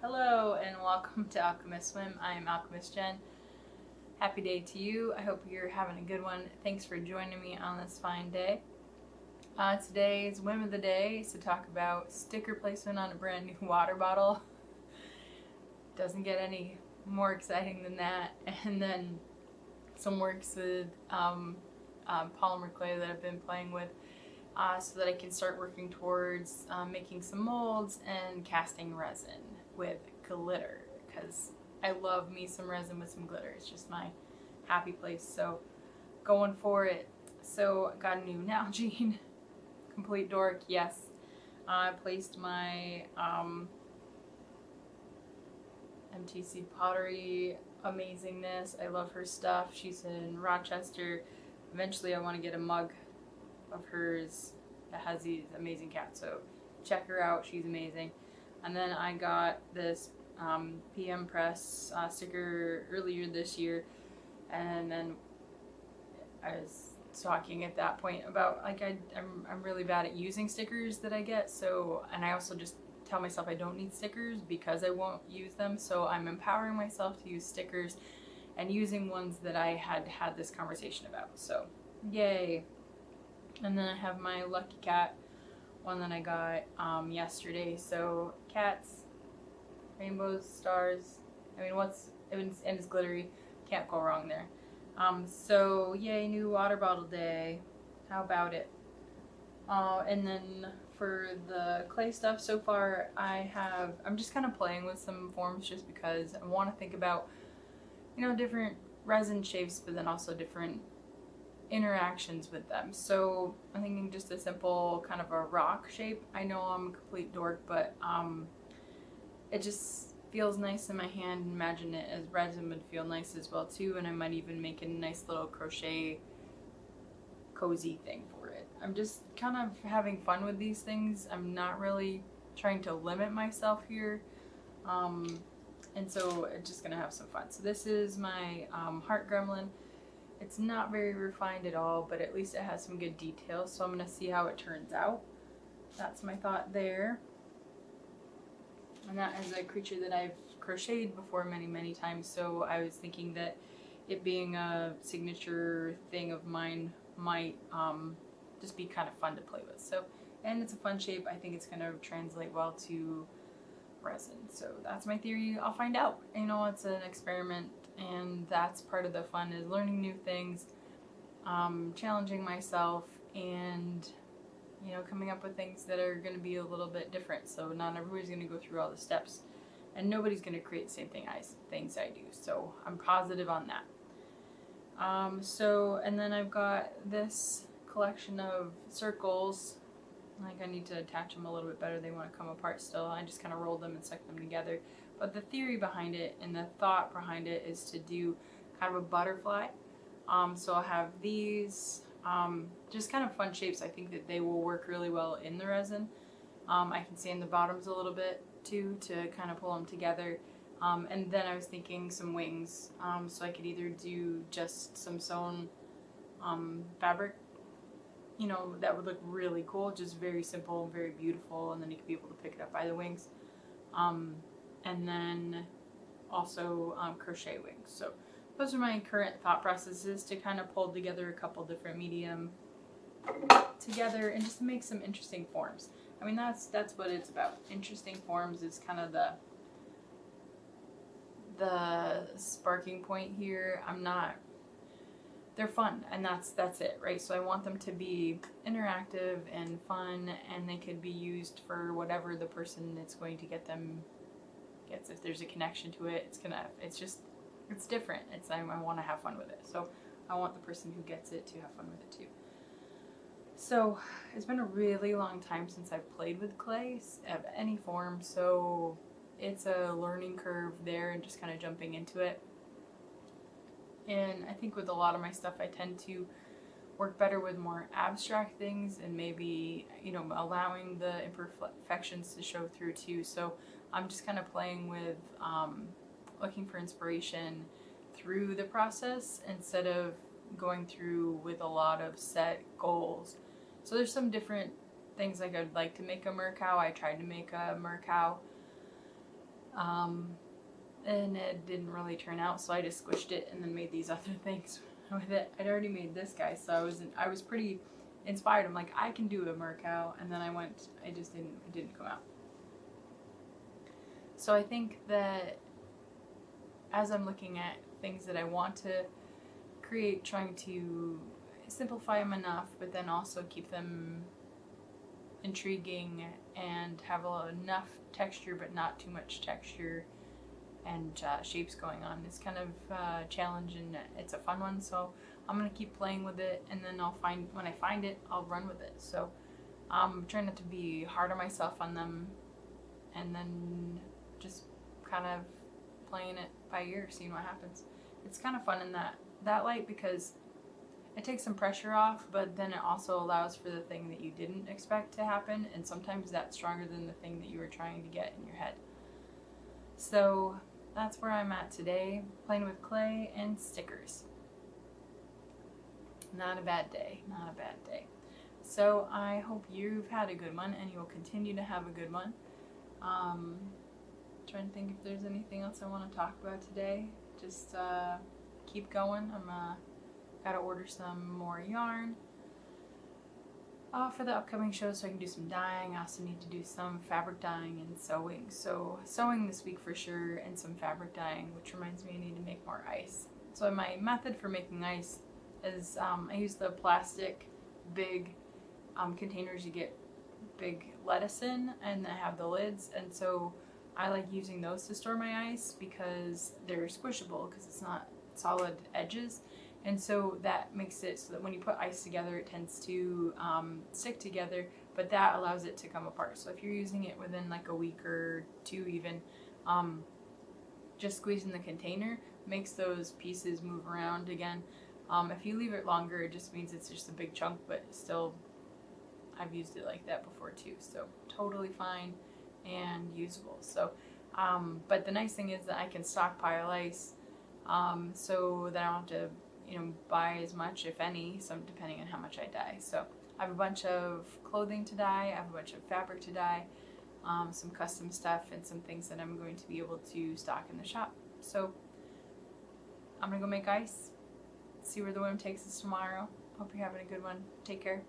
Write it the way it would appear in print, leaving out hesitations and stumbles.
Hello and welcome to Alchemist Swim. I am Alchemist Jen. Happy day to you. I hope you're having a good one. Thanks for joining me on this fine day. Today's whim of the day is to talk about sticker placement on a brand new water bottle. Doesn't get any more exciting than that. And then some works with polymer clay that I've been playing with so that I can start working towards making some molds and casting resin with glitter, because I love me some resin with some glitter. It's just my happy place, so going for it. So I got a new Nalgene. Complete dork, yes. I placed my MTC Pottery amazingness. I love her stuff. She's in Rochester. Eventually I want to get a mug of hers that has these amazing cats, so check her out. She's amazing. And then I got this PM Press sticker earlier this year, and then I was talking at that point about, like, I'm really bad at using stickers that I get, so, and I also just tell myself I don't need stickers because I won't use them, so I'm empowering myself to use stickers and using ones that I had this conversation about, so yay. And then I have my Lucky Cat one that I got yesterday. So cats, rainbows, stars, I mean, and it's glittery, can't go wrong there. So yay, new water bottle day. How about it? And then for the clay stuff, so far I'm just kind of playing with some forms just because I want to think about, you know, different resin shapes, but then also different interactions with them. So I'm thinking just a simple kind of a rock shape. I know I'm a complete dork, but it just feels nice in my hand. Imagine it as resin would feel nice as well too, and I might even make a nice little crochet cozy thing for it. I'm just kind of having fun with these things. I'm not really trying to limit myself here, and so it's just gonna have some fun. So this is my heart gremlin. It's not very refined at all, but at least it has some good details, so I'm going to see how it turns out. That's my thought there. And that is a creature that I've crocheted before many times, so I was thinking that it being a signature thing of mine might just be kind of fun to play with. So, and it's a fun shape. I think it's going to translate well to resin. So that's my theory. I'll find out. You know, it's an experiment, and that's part of the fun, is learning new things, challenging myself, and, you know, coming up with things that are going to be a little bit different. So not everybody's going to go through all the steps, and nobody's going to create the same things I do. So I'm positive on that. So, and then I've got this collection of circles. Like, I need to attach them a little bit better. They want to come apart still. I just kind of rolled them and stuck them together. But the theory behind it and the thought behind it is to do kind of a butterfly. So I'll have these just kind of fun shapes. I think that they will work really well in the resin. I can sand the bottoms a little bit too to kind of pull them together. And then I was thinking some wings. So I could either do just some sewn fabric, you know, that would look really cool, just very simple and very beautiful, and then you could be able to pick it up by the wings. And then also crochet wings. So those are my current thought processes, to kind of pull together a couple different medium together and just make some interesting forms. I mean, that's what it's about. Interesting forms is kind of the sparking point here. They're fun, and that's it, right? So I want them to be interactive and fun, and they could be used for whatever the person that's going to get them gets. If there's a connection to it, it's different. I want to have fun with it. So I want the person who gets it to have fun with it too. So it's been a really long time since I've played with clay of any form, so it's a learning curve there and just kind of jumping into it. And I think with a lot of my stuff, I tend to work better with more abstract things, and maybe, you know, allowing the imperfections to show through too. So I'm just kind of playing with looking for inspiration through the process instead of going through with a lot of set goals. So there's some different things, like I'd like to make a mercow. I tried to make a mercow, and it didn't really turn out, so I just squished it and then made these other things with it. I'd already made this guy, so I was pretty inspired. I'm like, I can do a mercow, and then it didn't come out. So I think that as I'm looking at things that I want to create, trying to simplify them enough, but then also keep them intriguing and have enough texture but not too much texture, and shapes going on. It's kind of a challenge, and it's a fun one, so I'm going to keep playing with it, and then when I find it, I'll run with it. So I'm trying not to be hard on myself on them, and then just kind of playing it by ear, seeing what happens. It's kind of fun in that light, because it takes some pressure off, but then it also allows for the thing that you didn't expect to happen, and sometimes that's stronger than the thing that you were trying to get in your head. So that's where I'm at today, playing with clay and stickers. Not a bad day, not a bad day. So I hope you've had a good one, and you will continue to have a good one. Trying to think if there's anything else I want to talk about today. Just keep going. Gotta order some more yarn for the upcoming show, so I can do some dyeing. I also need to do some fabric dyeing and sewing. So sewing this week for sure, and some fabric dyeing, which reminds me I need to make more ice. So my method for making ice is I use the plastic big containers you get big lettuce in, and I have the lids, and so I like using those to store my ice because they're squishable, because it's not solid edges. And so that makes it so that when you put ice together, it tends to stick together, but that allows it to come apart. So if you're using it within like a week or two even, just squeezing the container makes those pieces move around again. If you leave it longer, it just means it's just a big chunk, but still, I've used it like that before too. So totally fine and usable. So, but the nice thing is that I can stockpile ice, so that I don't have to buy as much, if any, depending on how much I dye. So I have a bunch of clothing to dye, I have a bunch of fabric to dye, some custom stuff, and some things that I'm going to be able to stock in the shop. So I'm gonna go make ice, see where the wind takes us tomorrow. Hope you're having a good one. Take care.